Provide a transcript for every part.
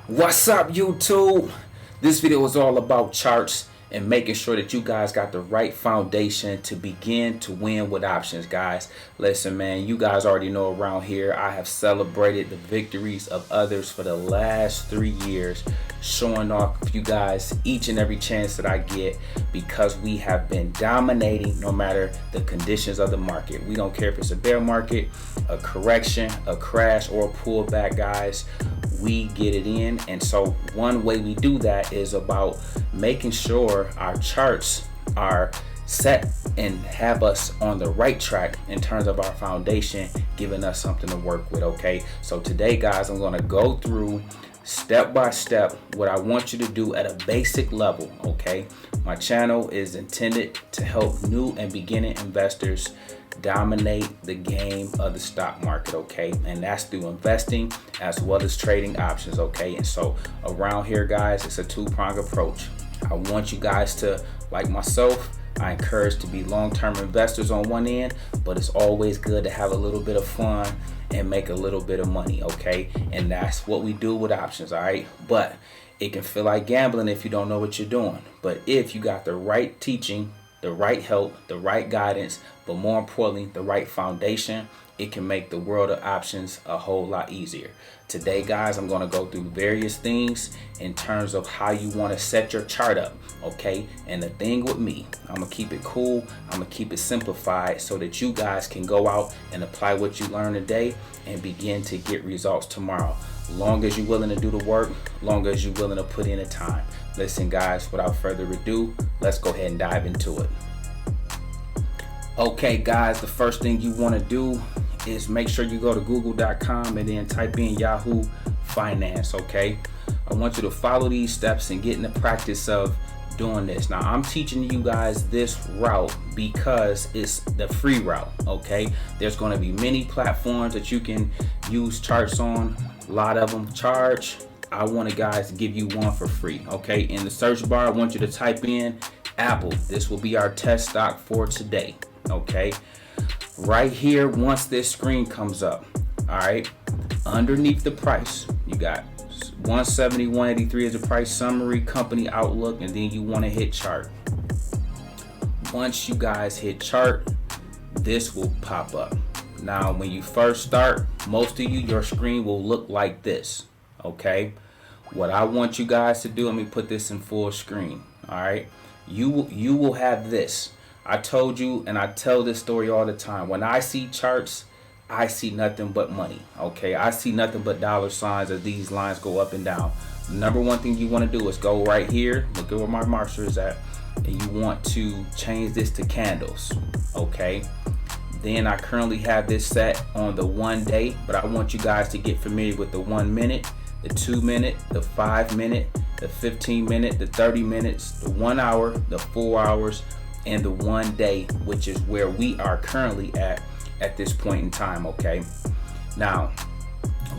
What's up, YouTube? This video is all about charts and making sure that you guys got the right foundation to begin to win with options, guys. Listen, man, you guys already know around here I have celebrated the victories of others for the last 3 years, showing off you guys each and every chance that I get, because we have been dominating no matter the conditions of the market. We don't care if it's a bear market, a correction, a crash, or a pullback, guys. We get it in. And so one way we do that is about making sure our charts are set and have us on the right track in terms of our foundation, giving us something to work with. Okay, so today, guys, I'm going to go through step by step what I want you to do at a basic level. Okay, my channel is intended to help new and beginning investors dominate the game of the stock market, okay? And that's through investing as well as trading options, okay? And so around here, guys, it's a two-pronged approach. I want you guys to, like myself, I encourage to be long-term investors on one end, but it's always good to have a little bit of fun and make a little bit of money, okay? And that's what we do with options, all right? But it can feel like gambling if you don't know what you're doing. But if you got the right teaching, the right help, the right guidance, but more importantly, the right foundation, it can make the world of options a whole lot easier. Today, guys, I'm going to go through various things in terms of how you want to set your chart up, okay? And the thing with me, I'm going to keep it cool. I'm going to keep it simplified so that you guys can go out and apply what you learned today and begin to get results tomorrow. Long as you're willing to do the work, long as you're willing to put in the time. Listen, guys, without further ado, let's go ahead and dive into it. Okay, guys, the first thing you want to do is make sure you go to google.com and then type in Yahoo Finance, okay? I want you to follow these steps and get in the practice of doing this. Now, I'm teaching you guys this route because it's the free route, okay? There's going to be many platforms that you can use charts on. A lot of them charge. I want you guys to give you one for free, okay? In the search bar, I want you to type in Apple. This will be our test stock for today, okay? Right here, once this screen comes up, all right, underneath the price, you got 170, 183 is the price summary, company outlook, and then you want to hit chart. Once you guys hit chart, this will pop up. Now, when you first start, most of you, your screen will look like this, okay? What I want you guys to do, let me put this in full screen, all right? You will have this. I told you, and I tell this story all the time. When I see charts, I see nothing but money, okay? I see nothing but dollar signs as these lines go up and down. The number one thing you want to do is go right here. Look at where my marker is at. And you want to change this to candles, okay? Then I currently have this set on the 1 day, but I want you guys to get familiar with the 1 minute, the 2 minute, the 5 minute, the 15 minute, the 30 minutes, the 1 hour, the 4 hours, and the 1 day, which is where we are currently at this point in time, okay? Now,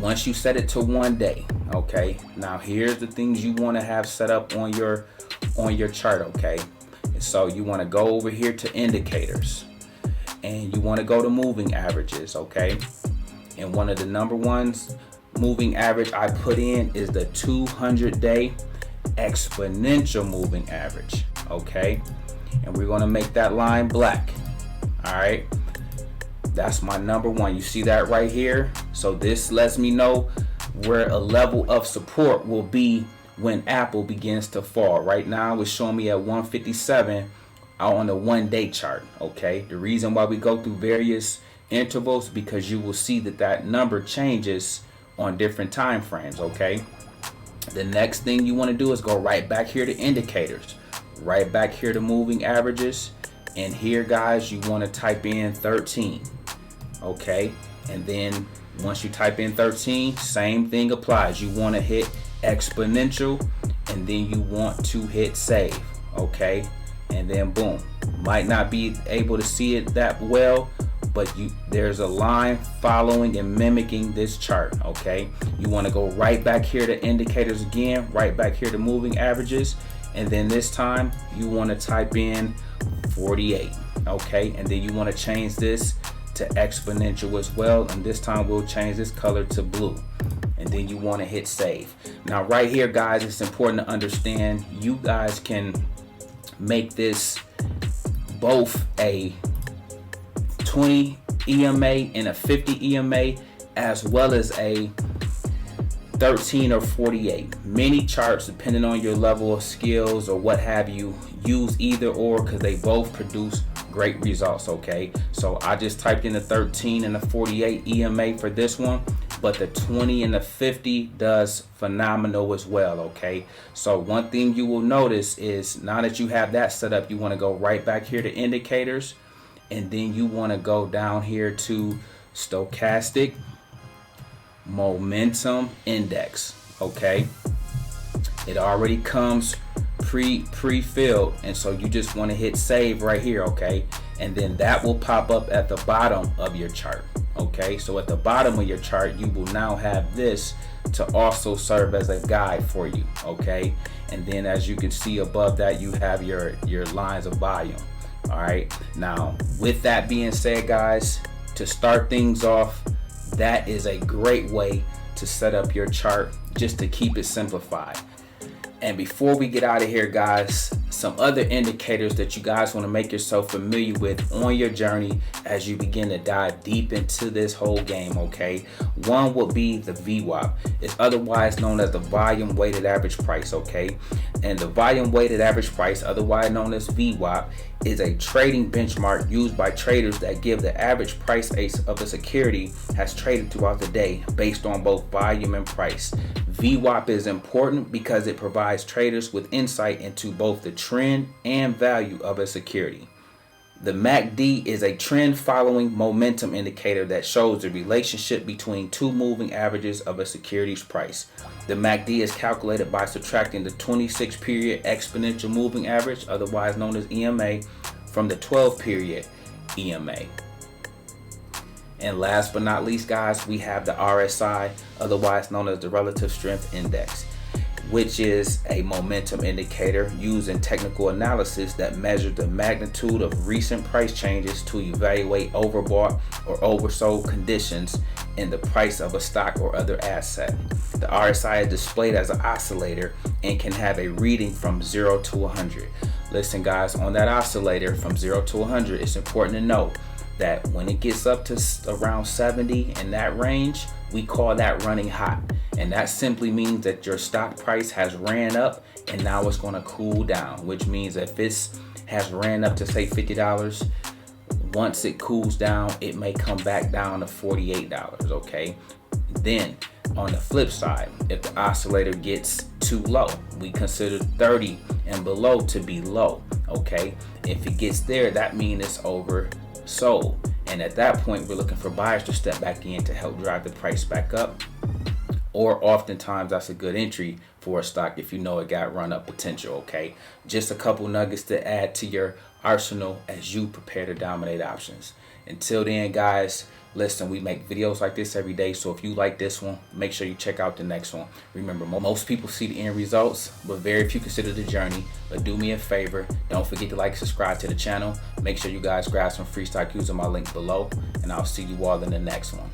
once you set it to 1 day, okay? Now here's the things you want to have set up on your chart, okay? And so you want to go over here to indicators, and you want to go to moving averages, okay? And one of the number ones moving average I put in is the 200-day exponential moving average, okay? And we're going to make that line black, all right? That's my number one. You see that right here? So this lets me know where a level of support will be when Apple begins to fall. Right now it's showing me at 157 on the 1 day chart, okay? The reason why we go through various intervals, because you will see that that number changes on different time frames, okay? The next thing you want to do is go right back here to indicators, right back here to moving averages, and here, guys, you want to type in 13, okay? And then once you type in 13, same thing applies. You want to hit exponential, and then you want to hit save, okay? And then boom. Might not be able to see it that well, but there's a line following and mimicking this chart, okay? You want to go right back here to indicators again, right back here to moving averages, and then this time you want to type in 48, okay? And then you want to change this to exponential as well, and this time we'll change this color to blue. and then you want to hit save. Now right here, guys, it's important to understand you guys can make this both a 20 EMA and a 50 EMA, as well as a 13 or 48. Many charts, depending on your level of skills or what have you, use either or because they both produce great results. Okay, so I just typed in the 13 and the 48 EMA for this one, but the 20 and the 50 does phenomenal as well. Okay, so one thing you will notice is now that you have that set up, you want to go right back here to indicators, and then you want to go down here to stochastic momentum index. Okay, it already comes pre-filled, and so you just want to hit save right here. Okay, and then that will pop up at the bottom of your chart. Okay, so at the bottom of your chart you will now have this to also serve as a guide for you. Okay, and then as you can see above that, you have your lines of volume. All right, now with that being said, guys, to start things off, that is a great way to set up your chart, just to keep it simplified. And before we get out of here, guys, some other indicators that you guys want to make yourself familiar with on your journey as you begin to dive deep into this whole game. Okay, one will be the VWAP. It's otherwise known as the volume weighted average price. Okay, and the volume weighted average price, otherwise known as VWAP, is a trading benchmark used by traders that give the average price of a security has traded throughout the day based on both volume and price. VWAP is important because it provides traders with insight into both the trend and value of a security. The MACD is a trend following momentum indicator that shows the relationship between two moving averages of a security's price. The MACD is calculated by subtracting the 26 period exponential moving average, otherwise known as EMA, from the 12 period EMA. And last but not least, guys, we have the RSI, otherwise known as the Relative Strength Index, which is a momentum indicator used in technical analysis that measures the magnitude of recent price changes to evaluate overbought or oversold conditions in the price of a stock or other asset. The RSI is displayed as an oscillator and can have a reading from 0 to 100. Listen, guys, on that oscillator from 0 to 100, it's important to note that when it gets up to around 70 in that range, we call that running hot. And that simply means that your stock price has ran up and now it's going to cool down, which means if it has ran up to say $50, once it cools down, it may come back down to $48. Okay, then on the flip side, if the oscillator gets too low, we consider 30 and below to be low. Okay, if it gets there, that means it's oversold, and at that point we're looking for buyers to step back in to help drive the price back up. Or oftentimes that's a good entry for a stock if you know it got run up potential. Okay, just a couple nuggets to add to your arsenal as you prepare to dominate options. Until then, guys, listen, we make videos like this every day, so if you like this one, make sure you check out the next one. Remember, most people see the end results, but very few consider the journey. But do me a favor, don't forget to like and subscribe to the channel. Make sure you guys grab some free stock using my link below, and I'll see you all in the next one.